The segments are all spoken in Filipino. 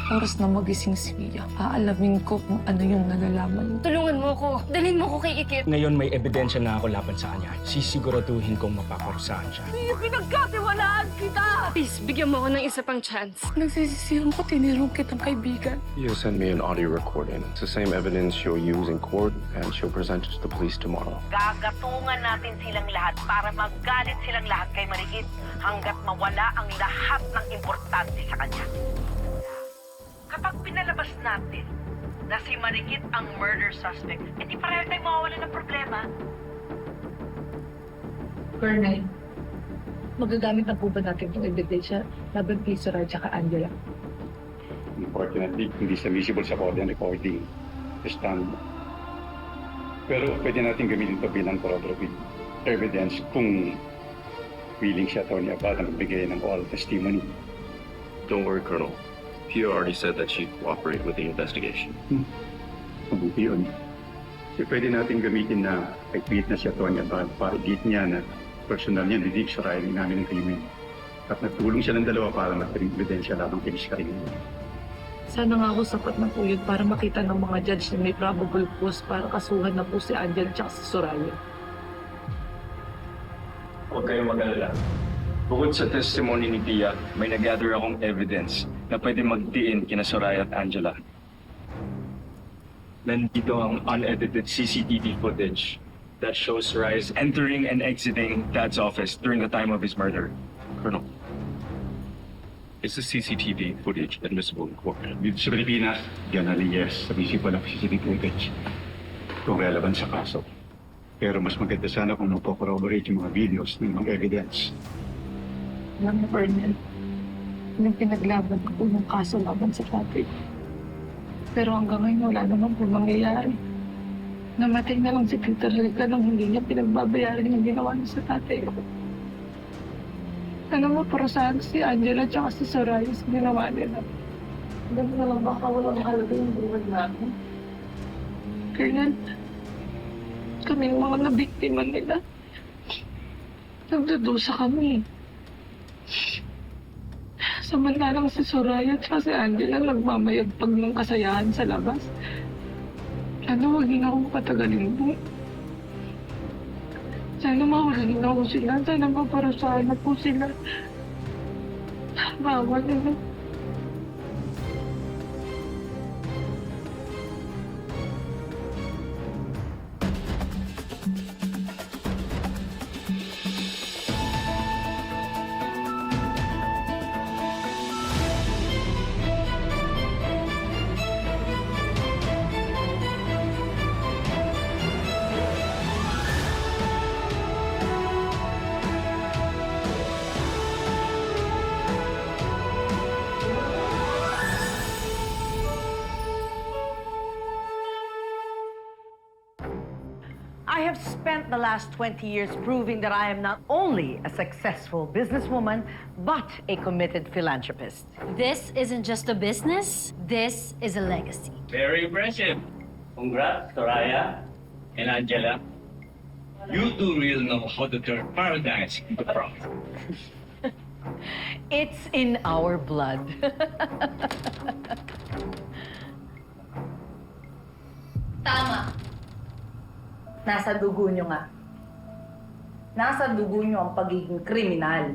Oras na magising si Mia, aalamin ko kung ano yung nalalaman. Tulungan mo ko. Dalhin mo ko kay Ikit. Ngayon may ebidensya na ako laban sa kanya. Sisiguraduhin kong mapaparusahan siya. Pinagkatiwalaan kita! Please, bigyan mo ako ng isa pang chance. Nagsisisihan ko, tinirong kitang kaibigan. You send me an audio recording. It's the same evidence she'll use in court, and she'll present it to the police tomorrow. Gagatungan natin silang lahat para magalit silang lahat kay Marikit hanggat mawala ang lahat ng importante sa kanya. Kapag pinalabas natin na si Marikit ang murder suspect, edi pareho tayo mawawala ng problema. Colonel, magagamit na po ba natin itong ebidensya laban kay Soraya at Angela? Unfortunately, hindi siya visible sa audio recording. Stand. Pero pwede natin gamitin ito bilang corroborative evidence kung willing siya Tony Abad na magbigay ng oral testimony. Don't worry, Colonel. Pia already said that she'd cooperate with the investigation. Mabuti yun. Kasi pwede natin gamitin na kahit na siya Tony Abad para igit niya na personal niya didig sa rin namin ng krimen. At nagtulong siya ng dalawa para magkaring ebidensya labang kay Miss Karin. Sana nga ako sapat na po yun para makita ng mga judge na may probable cause para kasuhan na po si Angela at si Soraya. Huwag kayong mag-alala. Bukod sa testimony ni Pia, may nag-gather akong evidence na pwede magdiin kina Soraya at Angela. Nandito ang unedited CCTV footage that shows Soraya's entering and exiting Dad's office during the time of his murder. Colonel, is the CCTV footage admissible in court? Dito sa Pilipinas, generally yes, sabihin po ng CCTV footage kung relevant sa kaso. Pero mas maganda sana kung mapocorroborate yung mga videos ng mga evidence. Alam mo, Colonel, yung pinaglaban ko po yung kaso laban sa tatay ko. Pero hanggang ngayon wala naman po mangyayari. Namatay na lang si Peter Rica nang hindi niya pinagbabayaran yung ginawa niya sa tatay ko. Alam mo, parusahan si Angela at si Soraya sa ginawa nila. Alam na lang baka walang halaga yung buwan namin. Colonel, kaming mga nabiktima nila. Nagdudusa kami. Samantalang si Soraya at si Angela nagmamayagpag ng kasayahan sa labas. Sana huwag na akong patagalin po. Sana mahuling na po sila. Sana maparusahan na po sila. Bawal na. I have spent the last 20 years proving that I am not only a successful businesswoman, but a committed philanthropist. This isn't just a business. This is a legacy. Very impressive. Congrats, Soraya and Angela. You two really know how to turn paradise into profit. It's in our blood. Tama. Nasa dugo nyo nga. Nasa dugo nyo ang pagiging kriminal.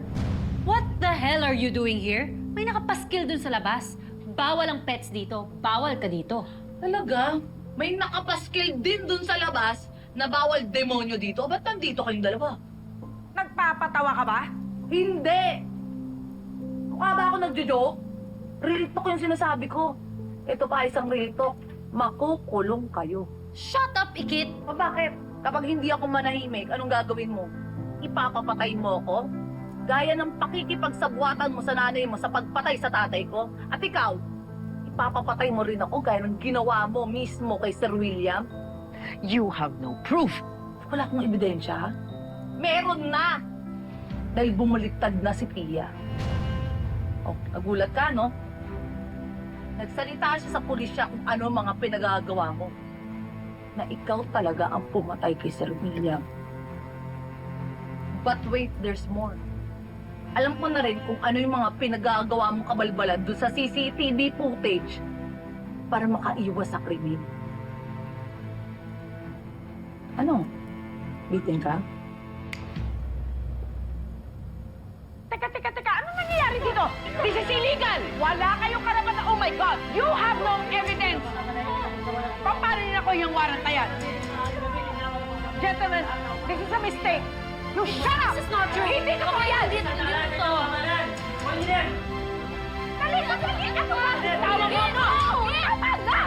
What the hell are you doing here? May nakapaskil dun sa labas. Bawal ang pets dito. Bawal ka dito. Talaga? May nakapaskil din dun sa labas na bawal demonyo dito? Ba't nandito kayong dalawa? Nagpapatawa ka ba? Hindi! Mukha ba ako nagjo-joke? Real talk yung sinasabi ko. Ito pa isang real talk. Makukulong kayo. Shut up, Ikit! O bakit? Kapag hindi ako manahimik, anong gagawin mo? Ipapapatay mo ako? Gaya ng pakikipagsabuatan mo sa nanay mo sa pagpatay sa tatay ko? At ikaw, ipapapatay mo rin ako gaya ng ginawa mo mismo kay Sir William? You have no proof. Wala akong ebidensya, ha? Meron na! Dahil bumaliktad na si Pia. Oh, nagulat ka, no? Nagsalita siya sa pulisya kung ano mga pinagagawa mo. Na ikaw talaga ang pumatay kay Sir William. But wait, there's more. Alam ko na rin kung ano yung mga pinagagawa mong kabalbalan doon sa CCTV footage para makaiwas sa krimen. Ano? Bitin ka? Teka, ano nangyayari dito? This is illegal! Wala kayong karapatan. Oh my God! You have no evidence! Papanin ako yung warrant na yan. Gentlemen, this is a mistake. You shut up! This is not true. Hindi ko yan! Hindi to. Dali ka! Tama mo ako! Tama na!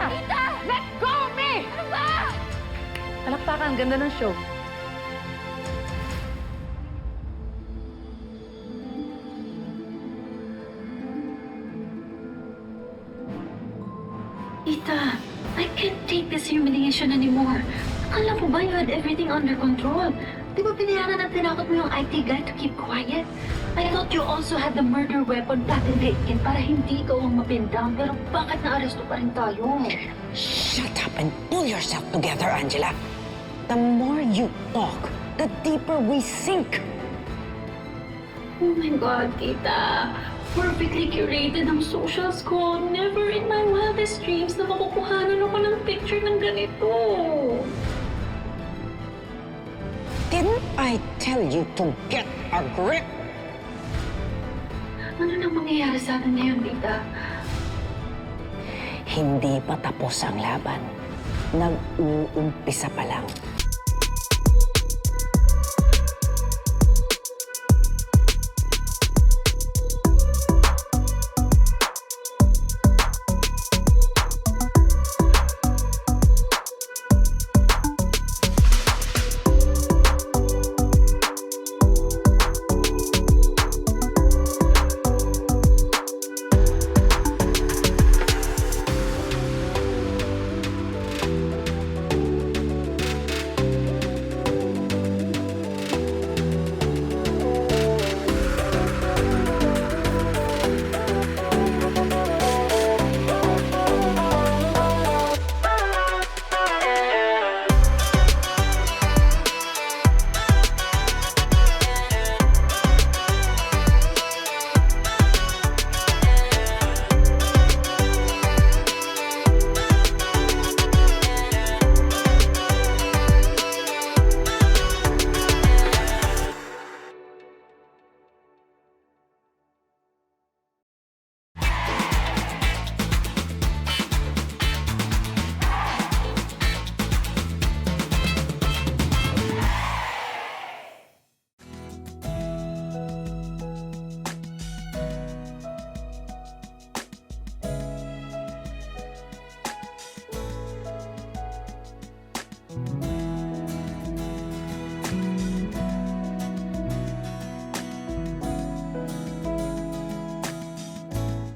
Let go of me! Ano ba? Palakpakan, ganda ng show. Tita, I can't take this humiliation anymore. Akala mo ba you had everything under control? Di ba binayaran at tinakot mo yung IT guy to keep quiet? I thought you also had the murder weapon patented in para hindi ikaw ang mapindang. Pero bakit na-aresto pa rin tayo? Shut up and pull yourself together, Angela. The more you talk, the deeper we sink. Oh my God, Tita. Perfectly curated ang socials ko. Never in my wildest dreams na makukuhanan ako ng picture ng ganito. Didn't I tell you to get a grip? Ano nang mangyayari sa atin ngayon, Tita? Hindi pa tapos ang laban. Nag-uumpisa pa lang.